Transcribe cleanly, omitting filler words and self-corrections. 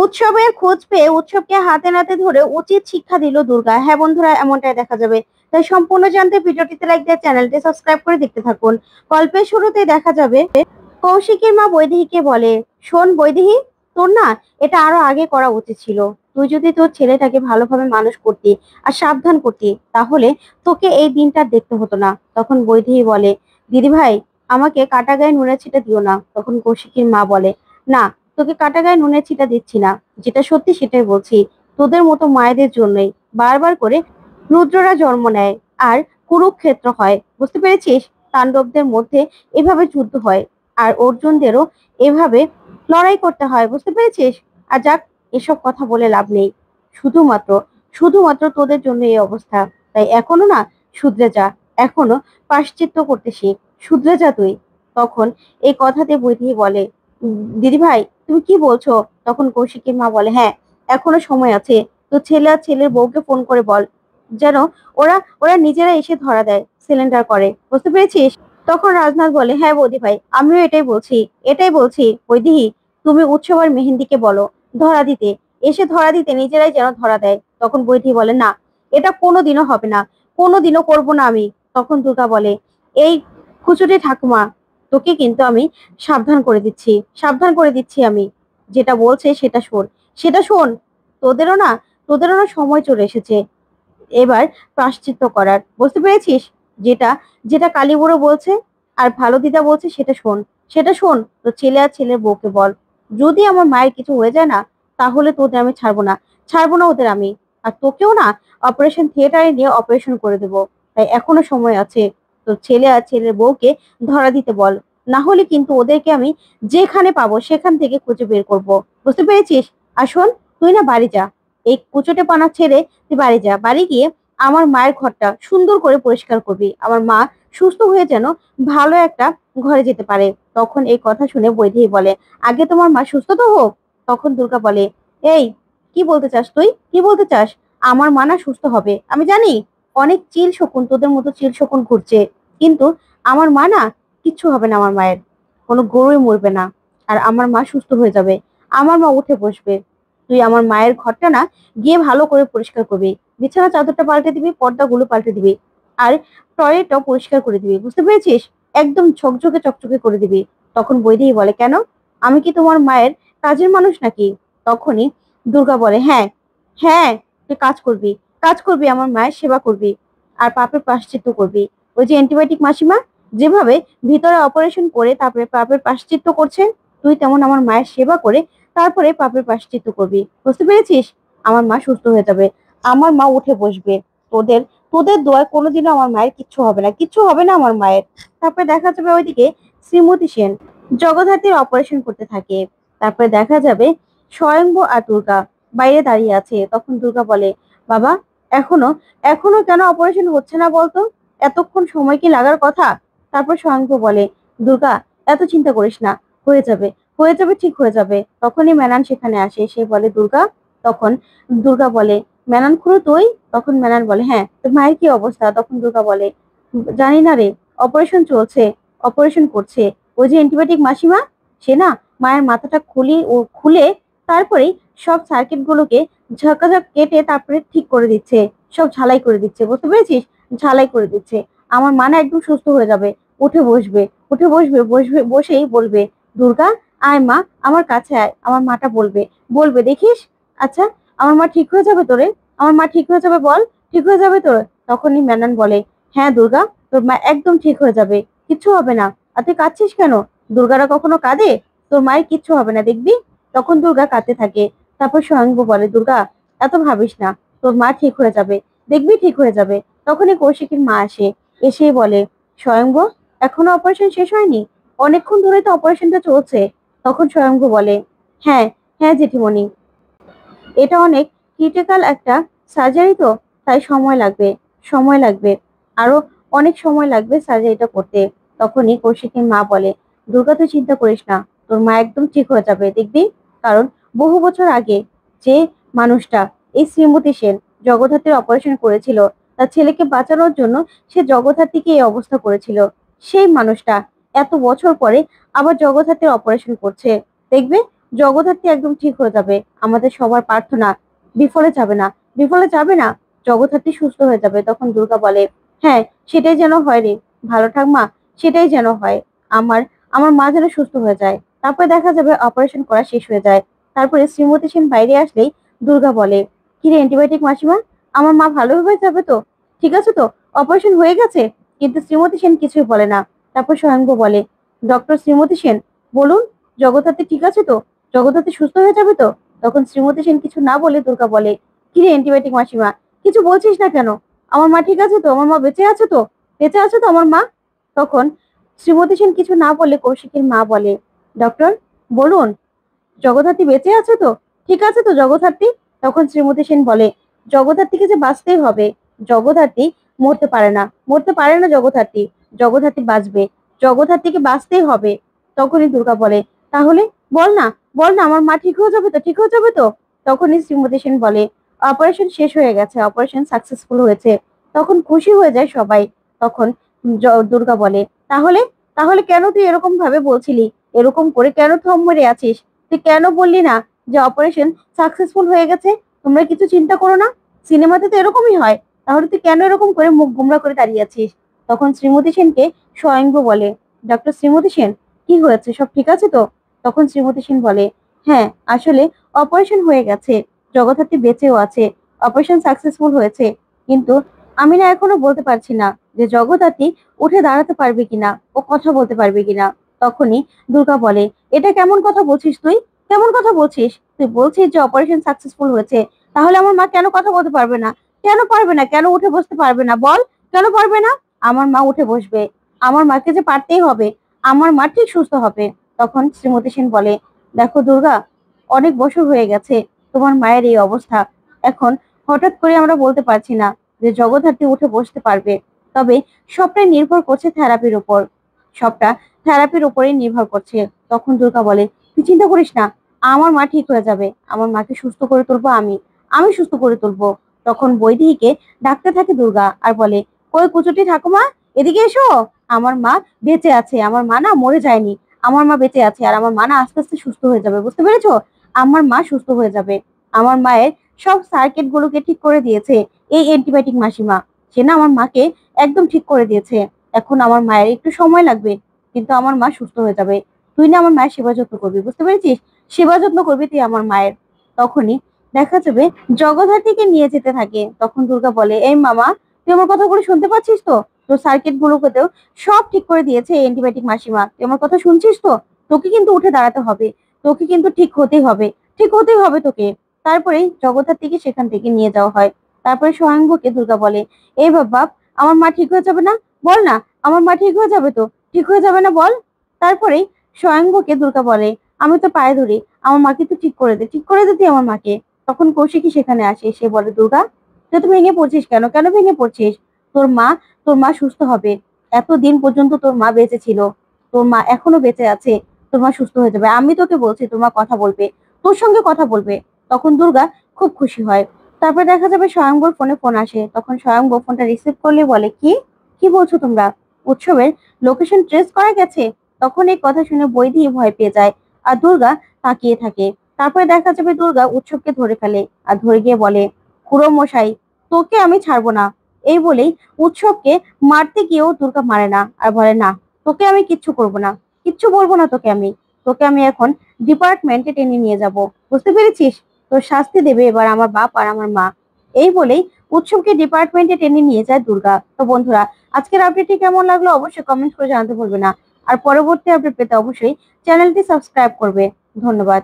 উৎসবের খোঁজ পেয়ে উৎসবকে হাতে নাতে ধরে উচিত শিক্ষা দিল দুর্গা। হ্যাঁ বন্ধুরা, এমনটাই দেখা যাবে। তাই সম্পূর্ণ জানতে ভিডিওটিতে লাইক দিয়ে চ্যানেলটি সাবস্ক্রাইব করে দেখতে থাকুন। গল্পের শুরুতে দেখা যাবে কৌশিকের মা বৈদেহীকে বলে, শোন বৈদেহী, তোর না এটা আরো আগে করা উচিত ছিল। তুই যদি তোর ছেলেটাকে ভালোভাবে মানুষ করতি আর সাবধান করতি, তাহলে তোকে এই দিনটা দেখতে হতো না। তখন বৈদেহী বলে, দিদি ভাই, আমাকে কাটা গায়ে নুনের ছিটা দিও না। তখন কৌশিকের মা বলে, না, তোকে কাটা গায়ে নুনের ছিটা দিচ্ছি না, যেটা সত্যি সেটাই বলছি। তোদের মতো মায়েদের জন্যই বারবার করে রুদ্ররা জন্ম নেয় আর কুরুক্ষেত্র হয়, বুঝতে পেরেছিস? তাণ্ডবদের মধ্যে এভাবে যুদ্ধ হয় আর অর্জুনদেরও এভাবে লড়াই করতে হয়, বুঝতে পেরেছিস? আর যাক, এসব কথা বলে লাভ নেই। শুধুমাত্র শুধুমাত্র তোদের জন্য এই অবস্থা। তাই এখনো না, শুধরে যা। এখনো পাশ্চিত্য করতে শিখ, শুধরে যা তুই। তখন এই কথাতে বৈদেহী বলে, দিদি ভাই, তুমি কি বলছো? তখন কৌশিকের মা বলে, হ্যাঁ, এখনো সময় আছে। তো ছেলে আর ছেলের বউকে ফোন করে বল যেন ওরা ওরা নিজেরা এসে ধরা দেয়, সিলিন্ডার করে, বুঝতে পেরেছিস? তখন রাজনাথ বলে, হ্যাঁ বৌদি ভাই, আমিও এটাই বলছি বৈদেহী, তুমি উৎসব আর মেহেন্দিকে বলো ধরা দিতে, এসে ধরা দিতে, নিজেরাই যেন ধরা দেয়। তখন বৈদেহী বলে, না, এটা কোনোদিনও হবে না, কোনোদিনও করবো না আমি। তখন দুর্গা বলে, এই খুচুটে ঠাকুমা, তোকে কিন্তু আমি সাবধান করে দিচ্ছি আমি। যেটা বলছে সেটা শোন। তোদেরও না সময় চলে এসেছে এবার প্রায়শ্চিত্ত করার, বুঝতে পেরেছিস? যেটা যেটা কালী বুড়ো বলছে আর ভালো দিদা বলছে সেটা শোন। তো ছেলে আর ছেলের বউকে বল, যদি আমার মায়ের কিছু হয়ে যায় না, তাহলে তোদের আমি ছাড়বো না ওদের আমি। আর তোকেও না অপারেশন থিয়েটারে নিয়ে অপারেশন করে দেবো। তাই এখনো সময় আছে। তো ছেলে আর ছেলের বউকে ধরা দিতে বল, না হলে কিন্তু ওদেরকে আমি যেখানে পাবো সেখান থেকে খুঁজে বের করব, বুঝতে পেরেছিস? আর শোন, তুই না বাড়ি যা, এই কুচোটে পানা ছেড়ে তুই বাড়ি যা। বাড়ি গিয়ে আমার মায়ের ঘরটা সুন্দর করে পরিষ্কার করবি, আমার মা সুস্থ হয়ে যেন ভালো একটা ঘরে যেতে পারে। তখন এই কথা শুনে বৈদেহী বলে, আগে তোমার মা সুস্থ তো হোক। তখন দুর্গা বলে, এই, কি বলতে চাস? আমার মা না সুস্থ হবে, আমি জানি। অনেক চিল শকুন, তোদের মতো চিল শকুন ঘুরছে, কিন্তু আমার মা না, কিচ্ছু হবে না আমার মায়ের, কোনো গরুই মরবে না। আর আমার মা সুস্থ হয়ে যাবে, আমার মা উঠে বসবে। তুই আমার মায়ের ঘরটা না গিয়ে ভালো করে পরিষ্কার করবি, বিছানা চাদরটা পাল্টে দিবি, পর্দাগুলো পাল্টে দিবি, আর টয়লেটটাও পরিষ্কার করে দিবি, বুঝতে পেরেছিস? একদম ঝকঝকে চকচকে করে দিবি। তখন বৈদেহী বলে, কেন, আমি কি তোমার মায়ের কাজের মানুষ নাকি? তখনই দুর্গা বলে, হ্যাঁ, হ্যাঁ, তুই কাজ করবি, আমার মায়ের সেবা করবি আর পাপের প্রায়শ্চিত্ত করবি। ওই যে অ্যান্টিবায়োটিক মাসিমা যেভাবে ভিতরে অপারেশন করে তারপরে পাপের প্রায়শ্চিত্ত করছে, তুই তেমন আমার মায়ের সেবা করে তারপরে পাপের প্রায়শ্চিত্ত করবি, বুঝতে পেরেছিস? আমার মা সুস্থ হয়ে যাবে, আমার মা উঠে বসবে। তোদের তোদের দোয়ায় কোনোদিনও আমার মায়ের কিচ্ছু হবে না আমার মায়ের। তারপরে দেখা যাবে ওইদিকে শ্রীমতী সেন জগদ্ধাত্রীর অপারেশন করতে থাকে। তারপরে দেখা যাবে স্বয়ম্ভু আর দুর্গা বাইরে দাঁড়িয়ে আছে। তখন দুর্গা বলে, বাবা, এখনো এখনো কেন অপারেশন হচ্ছে না বলতো? এতক্ষণ সময় কি লাগার কথা? তারপর স্বয়ম্ভু বলে, দুর্গা, এত চিন্তা করিস না, হয়ে যাবে, ঠিক হয়ে যাবে। তখনই মেনান সেখানে আসে, সে বলে, দুর্গা। তখন দুর্গা বলে, মেনান খুড়ো তুই? তখন মেনান বলে, হ্যাঁ, তোর মায়ের কি অবস্থা? তখন দুর্গা বলে, জানি না রে, অপারেশন করছে ওই যে অ্যান্টিবায়োটিক মাসিমা, সে না মায়ের মাথাটা খুলে তারপরেই সব সার্কিট গুলোকে ঝাঁকাঝাঁক কেটে তারপরে ঠিক করে দিচ্ছে, সব ঝালাই করে দিচ্ছে, বুঝতে পেরেছিস? ঝালাই করে দিচ্ছে। আমার মা না একদম সুস্থ হয়ে যাবে, বসেই বলবে, দুর্গা, আয় মা, আমার কাছে আয়, আমার মাটা বলবে দেখিস। আচ্ছা, আমার মা ঠিক হয়ে যাবে তোরে? আমার মা ঠিক হয়ে যাবে, বল, ঠিক হয়ে যাবে তোর? তখনই মেনন বলে, হ্যাঁ দুর্গা, তোর মা একদম ঠিক হয়ে যাবে, কিচ্ছু হবে না। আর তুই কাঁদছিস কেন? দুর্গারা কখনো কাঁদে? তোর মায়ের কিচ্ছু হবে না, দেখবি। তখন দুর্গা কাঁদতে থাকে। তারপর স্বয়ংভু বলে, দুর্গা, এত ভাবিস না, তোর মা ঠিক হয়ে যাবে, দেখবি ঠিক হয়ে যাবে। তখনই কৌশিকের মা আসে, এসেই বলে, স্বয়ংভু, এখনো অপারেশন শেষ হয়নি? অনেকক্ষণ ধরে তো অপারেশনটা চলছে। তখন স্বয়ংভু বলে, হ্যাঁ, হ্যাঁ জেঠিমণি, এটা অনেক ক্রিটিক্যাল একটা সার্জারি, তো তাই সময় লাগবে, আরো অনেক সময় লাগবে সার্জারিটা করতে। তখনই কৌশিকের মা বলে, দুর্গা, তুই চিন্তা করিস না, তোর মা একদম ঠিক হয়ে যাবে, দেখবি। কারণ বহু বছর আগে যে মানুষটা, এই শ্রীমতী সেন, জগদ্ধাত্রীর অপারেশন করেছিল, তার ছেলেকে বাঁচানোর জন্য সে জগদ্ধাত্রীকে এই অবস্থা করেছিল, সেই মানুষটা এত বছর পরে আবার জগদ্ধাত্রীর অপারেশন করছে, দেখবে জগদ্ধাত্রী একদম ঠিক হয়ে যাবে। আমাদের সবার প্রার্থনা বিফলে যাবে না, বিফলে যাবে না। জগদ্ধাত্রী সুস্থ হয়ে যাবে। তখন দুর্গা বলে, হ্যাঁ সেটাই যেন হয় রে, ভালো ঠাকমা, সেটাই যেন হয়। আমার আমার মা যেন সুস্থ হয়ে যায়। তারপরে দেখা যাবে অপারেশন করা শেষ হয়ে যায়। তারপরে শ্রীমতী সেন বাইরে আসলেই দুর্গা বলে, কিরে অ্যান্টিবায়োটিক মাসিমা, আমার মা ভালো হয়ে যাবে তো, ঠিক আছে তো, অপারেশন হয়ে গেছে? কিন্তু শ্রীমতী সেন কিছুই বলে না। তারপর স্বয়ংভু বলে, ডক্টর শ্রীমতী সেন বলুন, জগদ্ধাত্রী ঠিক আছে তো, জগদ্ধাত্রী সুস্থ হয়ে যাবে তো? তখন শ্রীমতী সেন কিছু না বলে দুর্গা বলে, কিরে অ্যান্টিবায়োটিক মাসিমা, কিছু বলছিস না কেন? আমার মা ঠিক আছে তো, আমার মা বেঁচে আছে তো, বেঁচে আছে তো আমার মা? তখন শ্রীমতী সেন কিছু না বলে কৌশিকের মা বলে, ডক্টর বলুন, জগদ্ধাত্রী বেঁচে আছে তো, ঠিক আছে তো জগদ্ধাত্রী? তখন শ্রীমতী সেন বলে, জগদ্ধাত্রীকে যে বাঁচতেই হবে, জগদ্ধাত্রী মরতে পারে না, মরতে পারে না জগদ্ধাত্রী, জগদ্ধাত্রী বাঁচবে, জগদ্ধাত্রীকে বাঁচতেই হবে। তখনই দুর্গা বলে, তাহলে বল না, বল না, আমার মা ঠিক হয়ে যাবে তো, ঠিক হয়ে যাবে তো? তখনই শ্রীমতী সেন বলে, অপারেশন শেষ হয়ে গেছে, অপারেশন সাকসেসফুল হয়েছে। তখন খুশি হয়ে যায় সবাই। তখন দুর্গা বলে, তাহলে তাহলে কেন তুই এরকম ভাবে বলছিলি, এরকম করে কেন থম মেরে আছিস? তুই কেন বললি না যে অপারেশন সাকসেসফুল হয়ে গেছে, তোমরা কিছু চিন্তা করো না? সিনেমাতে তো এরকমই হয়, তাহলে তুই কেন এরকম করে মুখ গোমড়া করে দাঁড়িয়ে আছিস? তখন শ্রীমতী সেনকে স্বয়ংভু বলে, ডক্টর শ্রীমতী সেন কি হয়েছে, সব ঠিক আছে তো? তখন শ্রীমতী সেন বলে, হ্যাঁ আসলে অপারেশন হয়ে গেছে, জগদ্ধাত্রী বেঁচেও আছে, অপারেশন সাকসেসফুল হয়েছে। কিন্তু আমি না এখনো বলতে পারছি না যে জগদ্ধাত্রী উঠে দাঁড়াতে পারবে কিনা, ও কথা বলতে পারবে কিনা। তখনই দুর্গা বলে, এটা কেমন কথা বলছিস তুই, কেমন কথা বলছিস? তুই বলছিস যে অপারেশন সাকসেসফুল হয়েছে, তাহলে আমার মা কেন কথা বলতে পারবে না? কেন পারবে না, কেন উঠে বসতে পারবে না বল? কেন পারবে না? আমার মা উঠে বসবে, আমার মাকে যে পারতেই হবে, আমার মা ঠিক সুস্থ হবে। তখন শ্রীমতী সেন বলে, দেখো দুর্গা, অনেক বছর হয়ে গেছে তোমার মায়ের এই অবস্থা, এখন হঠাৎ করে আমরা বলতে পারছি না যে জগদ্ধাত্রী উঠে বসতে পারবে। তবে সবটাই নির্ভর করছে থেরাপির উপর, সবটা থেরাপির উপরেই নির্ভর করছে। তখন দুর্গা বলে, তুই চিন্তা করিস না, আমার মা ঠিক হয়ে যাবে, আমার মাকে সুস্থ করে তুলবো আমি, আমি সুস্থ করে তুলবো। তখন বৈদেহীকে ডাকতে থাকে দুর্গা আর বলে, কই কুচুটি ঠাকুমা, এদিকে এসো, আমার মা বেঁচে আছে, আমার মা না মরে যায়নি, আমার মা বেঁচে আছে, আর আমার মা না আস্তে আস্তে সুস্থ হয়ে যাবে, বুঝতে পেরেছো? আমার মা সুস্থ হয়ে যাবে। আমার মায়ের সব সার্কিট গুলোকে ঠিক করে দিয়েছে এই অ্যান্টিবায়োটিক মাসিমা, সে না আমার মাকে একদম ঠিক করে দিয়েছে। এখন আমার মায়ের একটু সময় লাগবে, কিন্তু আমার মা সুস্থ হয়ে যাবে। তুই না আমার মায়ের সেবা যত্ন করবি, বুঝতে পেরেছিস? সেবা যত্ন করবি তুই আমার মায়ের। তখনই দেখা যাবে জগদ্ধাত্রীকে নিয়ে যেতে থাকে। তখন দুর্গা বলে, এই মামা, তুই আমার কথাগুলো শুনতে পাচ্ছিস তো? তোর সার্কিট গুলোকেও সব ঠিক করে দিয়েছে অ্যান্টিবায়োটিক মাসিমা, তুই আমার কথা শুনছিস তো? তোকে কিন্তু উঠে দাঁড়াতে হবে, তোকে কিন্তু ঠিক হতেই হবে, ঠিক হতেই হবে তোকে। তারপরেই জগদ্ধাত্রীকে সেখান থেকে নিয়ে যাওয়া হয়। তারপরে স্বয়ংভূকে দুর্গা বলে, এই বাবা, আমার মা ঠিক হয়ে যাবে না, বল না, আমার মা ঠিক হয়ে যাবে তো, ঠিক হয়ে যাবে না বল? তারপরেই স্বয়ংভূকে দুর্গা বলে, আমি তো পায়ে ধরি, আমার মাকে তো ঠিক করে দে, ঠিক করে দে তুই আমার মাকে। তখন কৌশিকী সেখানে আসে, সে বলে, দুর্গা তুই তো ভেঙে পড়ছিস কেন, কেন ভেঙে পড়ছিস? তোর মা, তোর মা সুস্থ হবে, এতদিন পর্যন্ত তোর মা বেঁচে ছিল, তোর মা এখনো বেঁচে আছে, তোর মা সুস্থ হয়ে যাবে, আমি তোকে বলছি তোর মা কথা বলবে, তোর সঙ্গে কথা বলবে। তখন দুর্গা খুব খুশি হয়। তারপরে দেখা যাবে স্বয়ংবর ফোনে ফোন আসে। তখন স্বয়ংবর ফোনটা রিসিভ করলে বলে, কি কি বলছো তোমরা, উৎসবের লোকেশন ট্রেস করা গেছে? তখন এই কথা শুনে বৈদেহী ভয় পেয়ে যায়, আর দুর্গা তাকিয়ে থাকে। তারপরে দেখা যাবে দুর্গা উৎসবকে ধরে ফেলে, আর ধরে গিয়ে বলে, খুড়ো মশাই, তোকে আমি ছাড়বো না। এই বলেই উৎসবকে মারতে গিয়েও দুর্গা মারে না, আর বলে, না তোকে আমি কিচ্ছু করব না, কিচ্ছু বলবো না তোকে আমি, তোকে আমি এখন ডিপার্টমেন্টে টেনে নিয়ে যাব, বুঝতে পেরেছিস? তোর শাস্তি দেবে এবার আমার বাপ আর আমার মা। এই বলেই উৎসবকে ডিপার্টমেন্টে টেনে নিয়ে যায় দুর্গা। তো বন্ধুরা, আজকের আপডেটটি কেমন লাগলো অবশ্যই কমেন্ট করে জানাতে ভুলবে না। আর পরবর্তী আপডেট পেতে অবশ্যই চ্যানেলটি সাবস্ক্রাইব করবে। ধন্যবাদ।